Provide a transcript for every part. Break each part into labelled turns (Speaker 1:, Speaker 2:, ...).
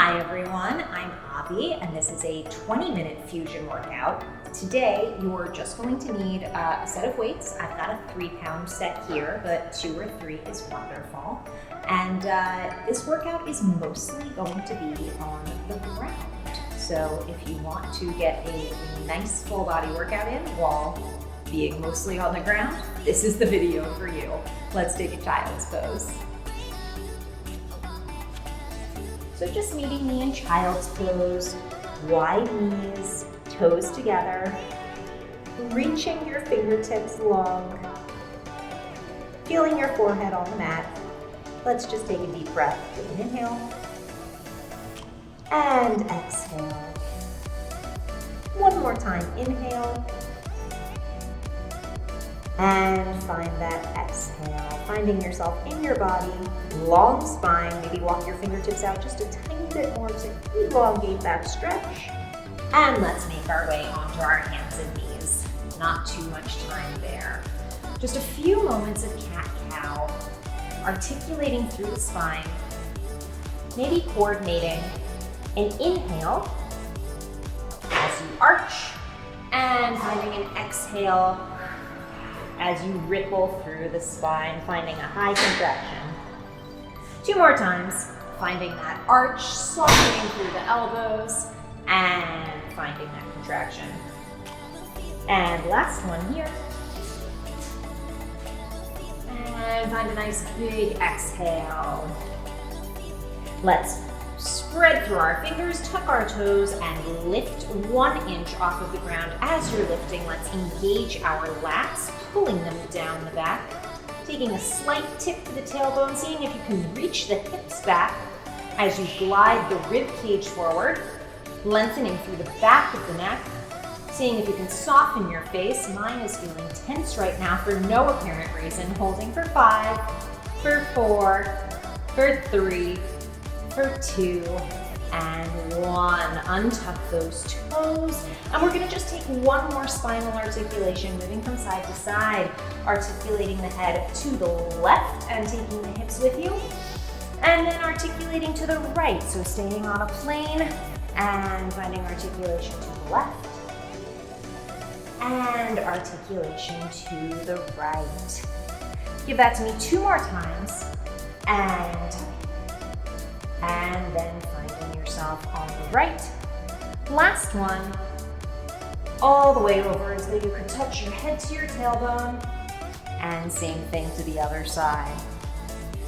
Speaker 1: Hi everyone, I'm Avi and this is a 20-minute fusion workout. Today you're just going to need a set of weights. I've got a 3-pound set here, but 2 or 3 is wonderful. And this workout is mostly going to be on the ground. So if you want to get a nice full body workout in while being mostly on the ground, this is the video for you. Let's take a child's pose. So just meeting me in child's pose, wide knees, toes together, reaching your fingertips long, feeling your forehead on the mat. Let's just take a deep breath. Inhale and exhale. One more time, inhale and find that exhale. Finding yourself in your body, long spine, maybe walk your fingertips out just a tiny bit more to elongate that stretch. And let's make our way onto our hands and knees. Not too much time there. Just a few moments of cat-cow, articulating through the spine, maybe coordinating an inhale as you arch, and finding an exhale as you ripple through the spine, finding a high contraction. 2 more times, finding that arch, softening through the elbows, and finding that contraction. And last one here. And find a nice big exhale. Let's spread through our fingers, tuck our toes, and lift 1 inch off of the ground. As you're lifting, let's engage our lats, pulling them down the back, taking a slight tip to the tailbone, seeing if you can reach the hips back as you glide the rib cage forward, lengthening through the back of the neck, seeing if you can soften your face. Mine is feeling tense right now for no apparent reason. Holding for 5, for 4, for 3, for 2, and 1. Untuck those toes. And we're gonna just take 1 more spinal articulation, moving from side to side, articulating the head to the left and taking the hips with you. And then articulating to the right, so staying on a plane and finding articulation to the left. And articulation to the right. Give that to me 2 more times. And then finding yourself on the right. Last one, all the way over as though you could touch your head to your tailbone, and same thing to the other side.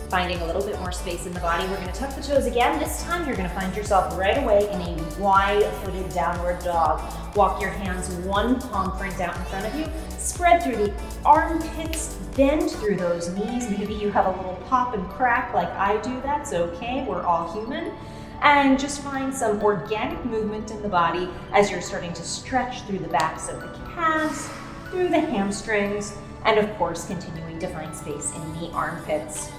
Speaker 1: Finding a little bit more space in the body, we're gonna tuck the toes again. This time you're gonna find yourself right away in a wide-footed downward dog. Walk your hands 1 palm print out in front of you, spread through the armpits, bend through those knees. Maybe you have a little pop and crack like I do, that's okay, we're all human. And just find some organic movement in the body as you're starting to stretch through the backs of the calves, through the hamstrings, and of course continuing to find space in the armpits.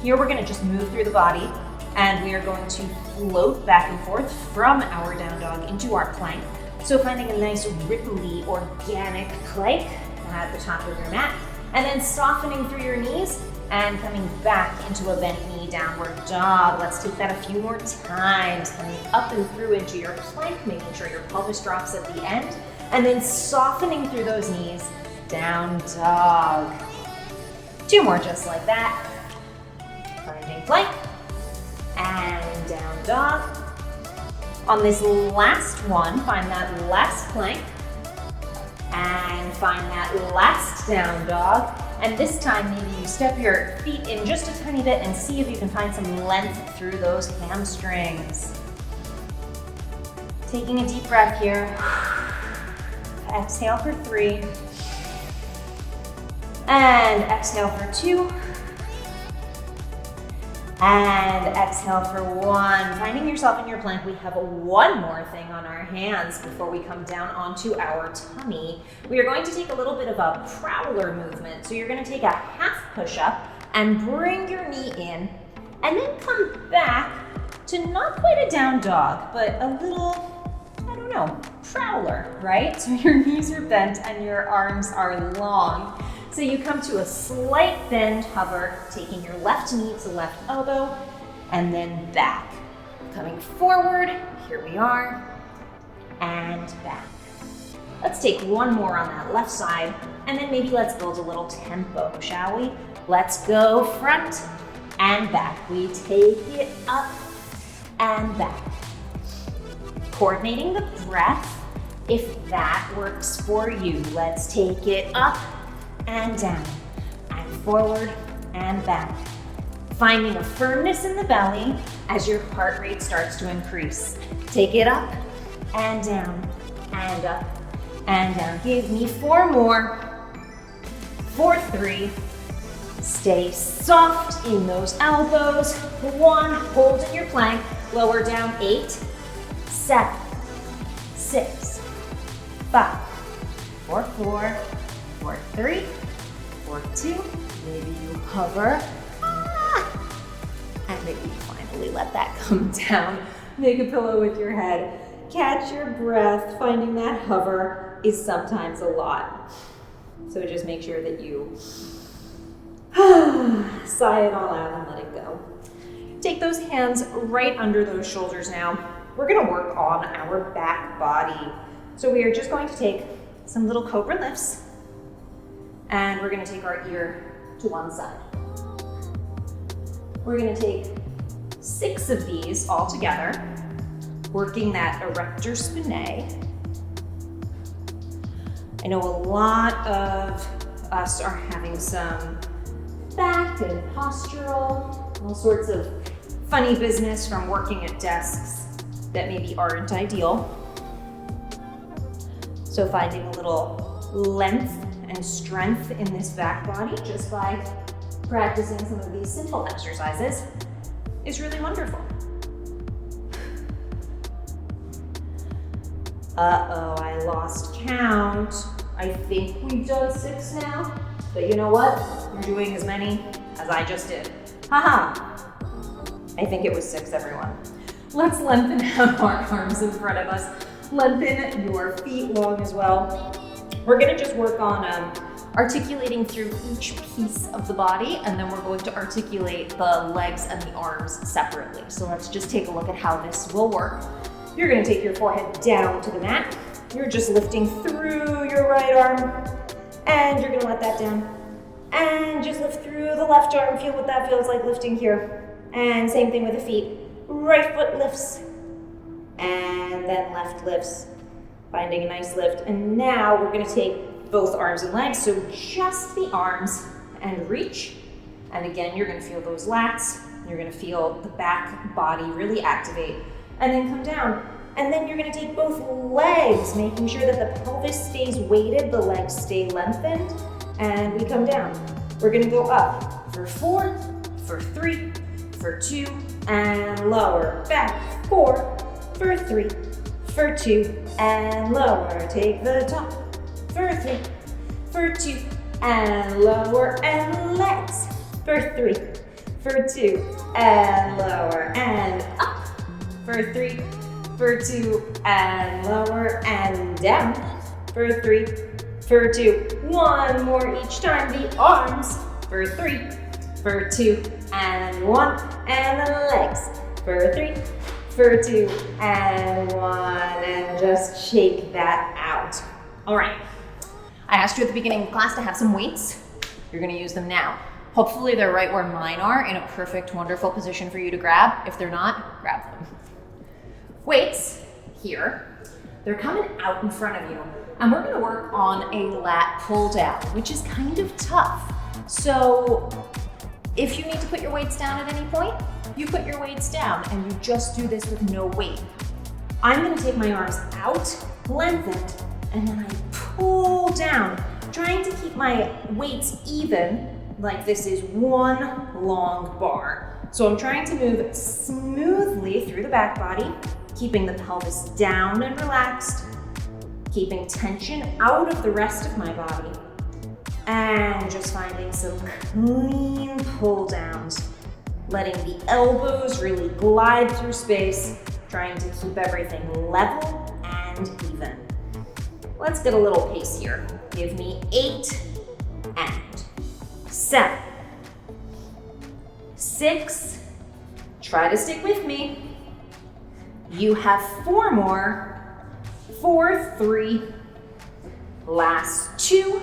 Speaker 1: Here we're gonna just move through the body, and we are going to float back and forth from our down dog into our plank. So finding a nice ripply organic plank at the top of your mat, and then softening through your knees and coming back into a bent knee downward dog. Let's take that a few more times, coming up and through into your plank, making sure your pelvis drops at the end, and then softening through those knees, down dog. 2 more just like that. Finding plank and down dog. On this last one, find that last plank and find that last down dog. And this time, maybe you step your feet in just a tiny bit and see if you can find some length through those hamstrings. Taking a deep breath here. Exhale for 3. And exhale for 2. And exhale for 1. Finding yourself in your plank, we have 1 more thing on our hands before we come down onto our tummy. We are going to take a little bit of a prowler movement. So you're going to take a half push-up and bring your knee in, and then come back to not quite a down dog, but a little, I don't know, prowler, right? So your knees are bent and your arms are long. So you come to a slight bend hover, taking your left knee to left elbow, and then back. Coming forward, here we are, and back. Let's take one more on that left side, and then maybe let's build a little tempo, shall we? Let's go front and back. We take it up and back. Coordinating the breath, if that works for you. Let's take it up and down, and forward and back. Finding a firmness in the belly as your heart rate starts to increase. Take it up and down, and up and down. Give me 4 more. 4, 3. Stay soft in those elbows. 1, hold in your plank. Lower down. 8, 7, 6, 5, 4, 4, 4, 3, 4, 2. Maybe you hover. And maybe you finally let that come down. Make a pillow with your head. Catch your breath. Finding that hover is sometimes a lot. So just make sure that you sigh it all out and let it go. Take those hands right under those shoulders now. We're gonna work on our back body. So we are just going to take some little cobra lifts, and we're gonna take our ear to one side. We're gonna take 6 of these all together, working that erector spinae. I know a lot of us are having some back and postural, all sorts of funny business from working at desks that maybe aren't ideal. So finding a little length and strength in this back body just by practicing some of these simple exercises is really wonderful. Uh-oh, I lost count. I think we've done 6 now, but you know what? You're doing as many as I just did. Haha. I think it was 6, everyone. Let's lengthen out our arms in front of us. Lengthen your feet long as well. We're gonna just work on articulating through each piece of the body, and then we're going to articulate the legs and the arms separately. So let's just take a look at how this will work. You're gonna take your forehead down to the mat. You're just lifting through your right arm, and you're gonna let that down. And just lift through the left arm. Feel what that feels like lifting here. And same thing with the feet. Right foot lifts, and then left lifts. Finding a nice lift. And now we're gonna take both arms and legs, so just the arms, and reach. And again, you're gonna feel those lats. You're gonna feel the back body really activate. And then come down. And then you're gonna take both legs, making sure that the pelvis stays weighted, the legs stay lengthened, and we come down. We're gonna go up for 4, for 3, for 2, and lower. Back, 4, for 3, for 2, and lower. Take the top, for 3, for 2, and lower, and legs, for 3, for 2, and lower, and up, for 3, for 2, and lower, and down, for 3, for 2. 1 more each time, the arms, for 3, for 2, and 1, and the legs, for 3, for 2, and 1, and just shake that out. All right, I asked you at the beginning of class to have some weights. You're gonna use them now. Hopefully they're right where mine are, in a perfect, wonderful position for you to grab. If they're not, grab them. Weights, here, they're coming out in front of you, and we're gonna work on a lat pull down, which is kind of tough. So if you need to put your weights down at any point, you put your weights down, and you just do this with no weight. I'm gonna take my arms out, lengthened, and then I pull down, trying to keep my weights even, like this is one long bar. So I'm trying to move smoothly through the back body, keeping the pelvis down and relaxed, keeping tension out of the rest of my body, and just finding some clean pull downs, letting the elbows really glide through space, trying to keep everything level and even. Let's get a little pace here. Give me 8 and 7, 6, try to stick with me, You have 4 more. 4, 3, last 2,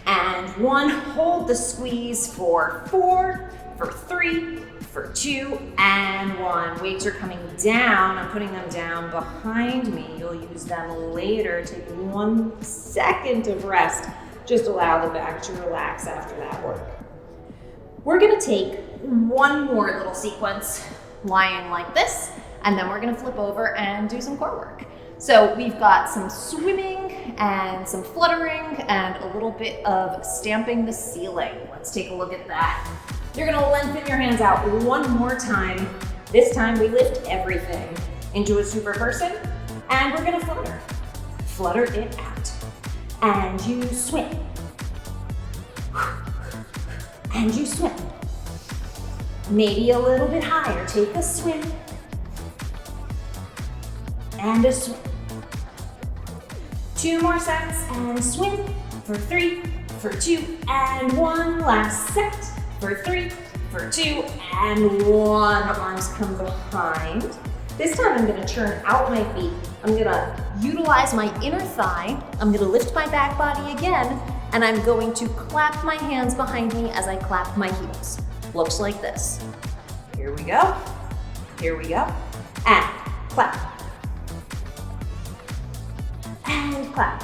Speaker 1: and 1. Hold the squeeze for 4, for 3, for 2, and 1. Weights are coming down. I'm putting them down behind me. You'll use them later. Take 1 second of rest. Just allow the back to relax after that work. We're gonna take 1 more little sequence, lying like this, and then we're gonna flip over and do some core work. So we've got some swimming and some fluttering and a little bit of stamping the ceiling. Let's take a look at that. You're gonna lengthen your hands out 1 more time. This time we lift everything into a super person, and we're gonna flutter. Flutter it out. And you swim. And you swim. Maybe a little bit higher. Take a swim. And a swim. 2 more sets and swim for 3, for 2, and 1. Last set for 3, for 2, and 1. Arms come behind. This time I'm gonna turn out my feet. I'm gonna utilize my inner thigh. I'm gonna lift my back body again, and I'm going to clap my hands behind me as I clap my heels. Looks like this. Here we go. Here we go. And clap. And clap.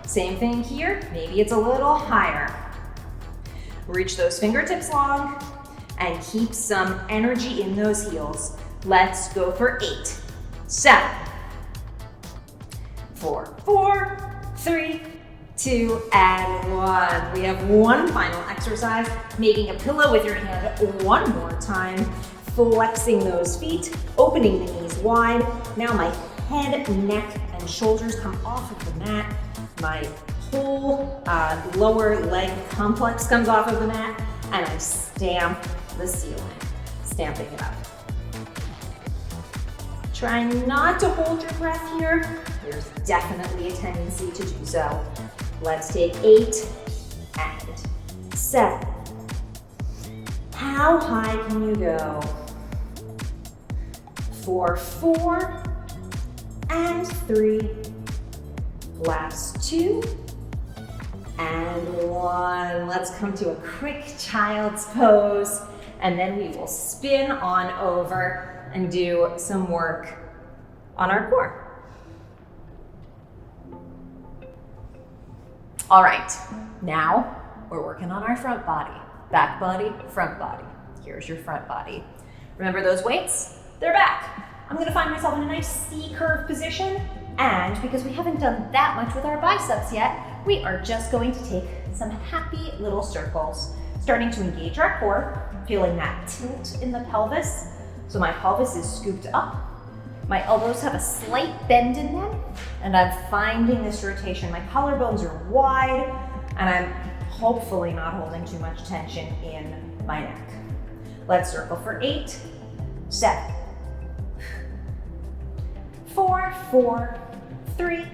Speaker 1: Same thing here. Maybe it's a little higher. Reach those fingertips long and keep some energy in those heels. Let's go for 8, 7, 4, 3, 2, and 1. We have 1 final exercise, making a pillow with your hand 1 more time, flexing those feet, opening the knees wide. Now my head, neck, and shoulders come off of the mat. My whole lower leg complex comes off of the mat, and I stamp the ceiling, stamping it up. Try not to hold your breath here. There's definitely a tendency to do so. Let's take 8 and 7. How high can you go? For 4 and 3. Last 2 and 1. Let's come to a quick child's pose, and then we will spin on over and do some work on our core. All right, now we're working on our front body. Back body, front body. Here's your front body. Remember those weights? They're back. I'm gonna find myself in a nice C-curve position, and because we haven't done that much with our biceps yet, we are just going to take some happy little circles, starting to engage our core, feeling that tilt in the pelvis. So my pelvis is scooped up. My elbows have a slight bend in them, and I'm finding this rotation. My collarbones are wide, and I'm hopefully not holding too much tension in my neck. Let's circle for 8, 7, 4, 3,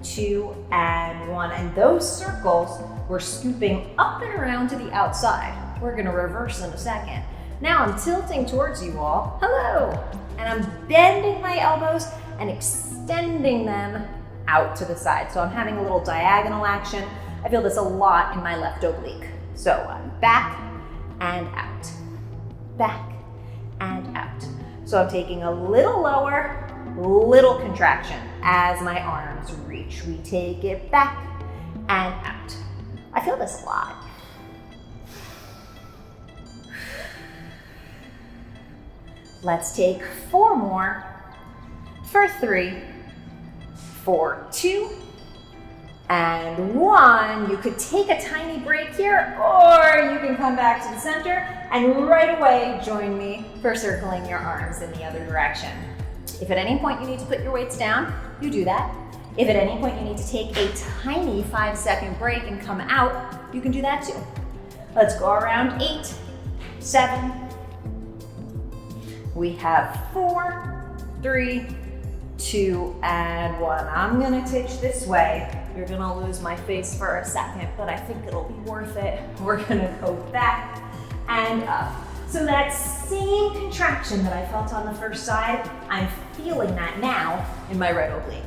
Speaker 1: 2, and 1. And those circles, we're scooping up and around to the outside. We're gonna reverse in a second. Now I'm tilting towards you all. Hello. And I'm bending my elbows and extending them out to the side. So I'm having a little diagonal action. I feel this a lot in my left oblique. So I'm back and out, back and out. So I'm taking a little lower, little contraction as my arms reach. We take it back and out. I feel this a lot. Let's take 4 more for 3, for 2, and 1. You could take a tiny break here, or you can come back to the center and right away join me for circling your arms in the other direction. If at any point you need to put your weights down, you do that. If at any point you need to take a tiny 5-second break and come out, you can do that too. Let's go around 8, 7. We have 4, 3, 2, and 1. I'm gonna teach this way. You're gonna lose my face for a second, but I think it'll be worth it. We're gonna go back and up. So that same contraction that I felt on the first side, I'm feeling that now in my right oblique.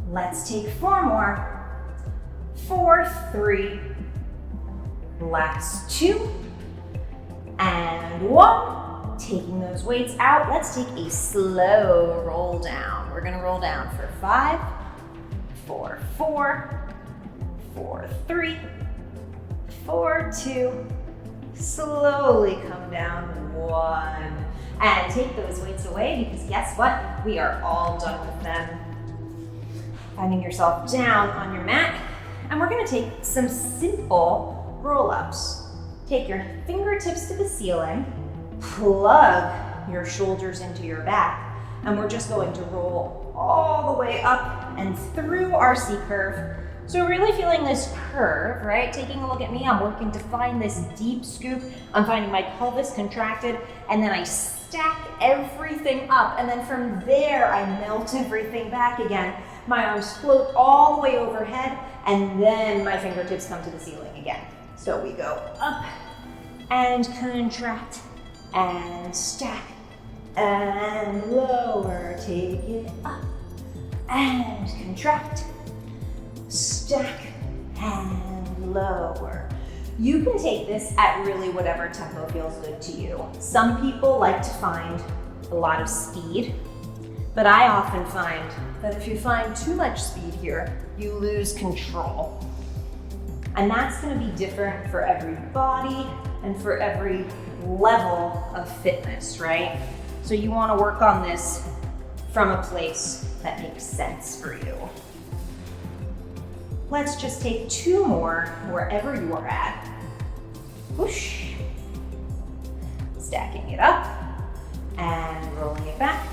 Speaker 1: Let's take 4 more. 4, 3, last 2, and 1. Taking those weights out, let's take a slow roll down. We're gonna roll down for 5, 4, 4, 4, 3, 4, 2, slowly come down 1. And take those weights away because guess what? We are all done with them. Finding yourself down on your mat, and we're gonna take some simple roll-ups. Take your fingertips to the ceiling, plug your shoulders into your back, and we're just going to roll all the way up and through our C curve. So really feeling this curve, right? Taking a look at me, I'm working to find this deep scoop. I'm finding my pelvis contracted, and then I stack everything up, and then from there, I melt everything back again. My arms float all the way overhead, and then my fingertips come to the ceiling again. So we go up and contract and stack and lower. Take it up and contract, stack and lower. You can take this at really whatever tempo feels good to you. Some people like to find a lot of speed, but I often find that if you find too much speed here, you lose control. And that's gonna be different for every body and for every level of fitness, right? So you wanna work on this from a place that makes sense for you. Let's just take 2 more wherever you are at. Whoosh. Stacking it up and rolling it back.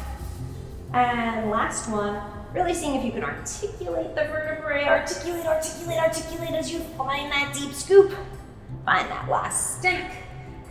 Speaker 1: And last one, really seeing if you can articulate the vertebrae, articulate as you find that deep scoop. Find that last stack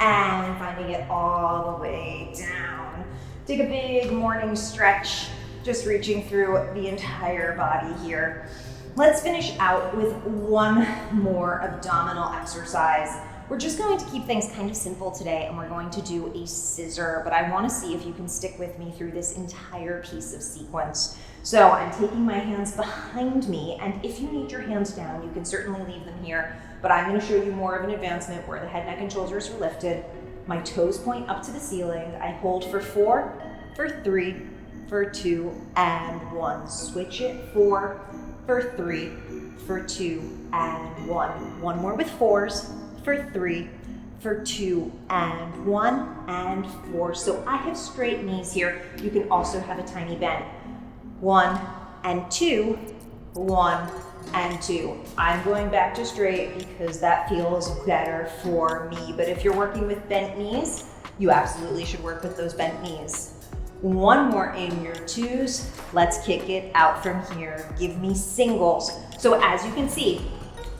Speaker 1: and finding it all the way down. Take a big morning stretch, just reaching through the entire body here. Let's finish out with 1 more abdominal exercise. We're just going to keep things kind of simple today, and we're going to do a scissor, but I want to see if you can stick with me through this entire piece of sequence. So I'm taking my hands behind me, and if you need your hands down, you can certainly leave them here, but I'm going to show you more of an advancement where the head, neck, and shoulders are lifted. My toes point up to the ceiling. I hold for 4, for 3, for 2, and 1. Switch it, 4, for 3, for 2, and 1. 1 more with 4s. For 3, for 2, and 1, and 4. So I have straight knees here. You can also have a tiny bend. 1 and 2, 1 and 2. I'm going back to straight because that feels better for me. But if you're working with bent knees, you absolutely should work with those bent knees. 1 more in your 2s. Let's kick it out from here. Give me singles. So as you can see,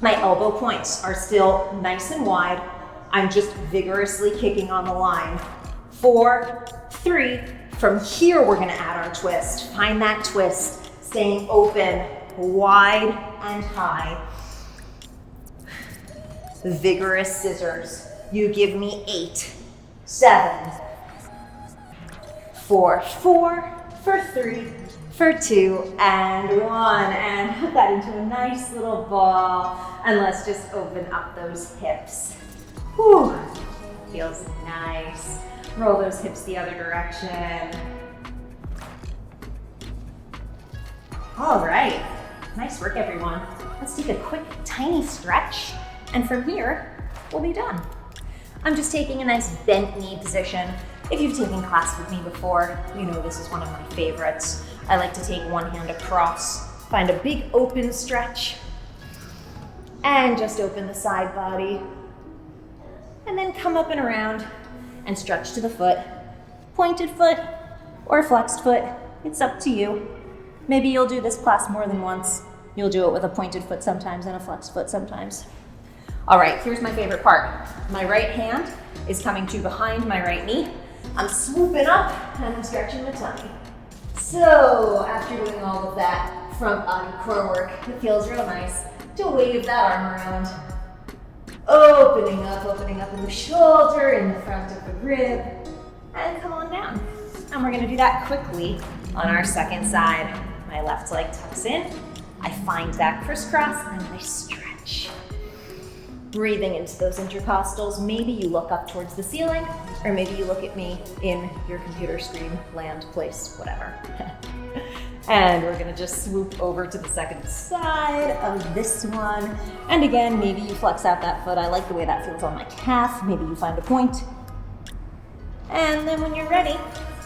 Speaker 1: my elbow points are still nice and wide. I'm just vigorously kicking on the line. 4, 3. From here, we're gonna add our twist. Find that twist, staying open, wide and high. Vigorous scissors. You give me 8, 7, for 4, for 3, for 2, and 1, and put that into a nice little ball, and let's just open up those hips. Whew, feels nice. Roll those hips the other direction. All right, nice work everyone. Let's take a quick tiny stretch, and from here, we'll be done. I'm just taking a nice bent knee position. If you've taken class with me before, you know this is one of my favorites. I like to take one hand across, find a big open stretch, and just open the side body. And then come up and around and stretch to the foot. Pointed foot or flexed foot, it's up to you. Maybe you'll do this class more than once. You'll do it with a pointed foot sometimes and a flexed foot sometimes. All right, here's my favorite part. My right hand is coming to behind my right knee. I'm swooping up and I'm stretching the tummy. So after doing all of that front body core work. It feels real nice to wave that arm around. Opening up in the shoulder, in the front of the rib, and come on down. And we're gonna do that quickly on our second side. My left leg tucks in, I find that crisscross, and I stretch. Breathing into those intercostals. Maybe you look up towards the ceiling, or maybe you look at me in your computer screen, land, place, whatever. And we're gonna just swoop over to the second side of this one. And again, maybe you flex out that foot. I like the way that feels on my calf. Maybe you find a point. And then when you're ready,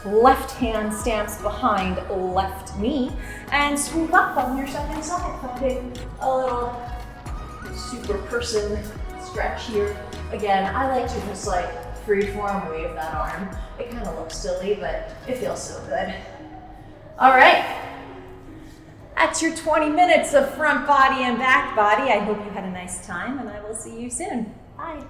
Speaker 1: left hand stamps behind left knee and swoop up on your second side, finding a little super person stretch here. Again, I like to just like freeform wave that arm. It kind of looks silly, but it feels so good. All right. That's your 20 minutes of front body and back body. I hope you had a nice time, and I will see you soon. Bye.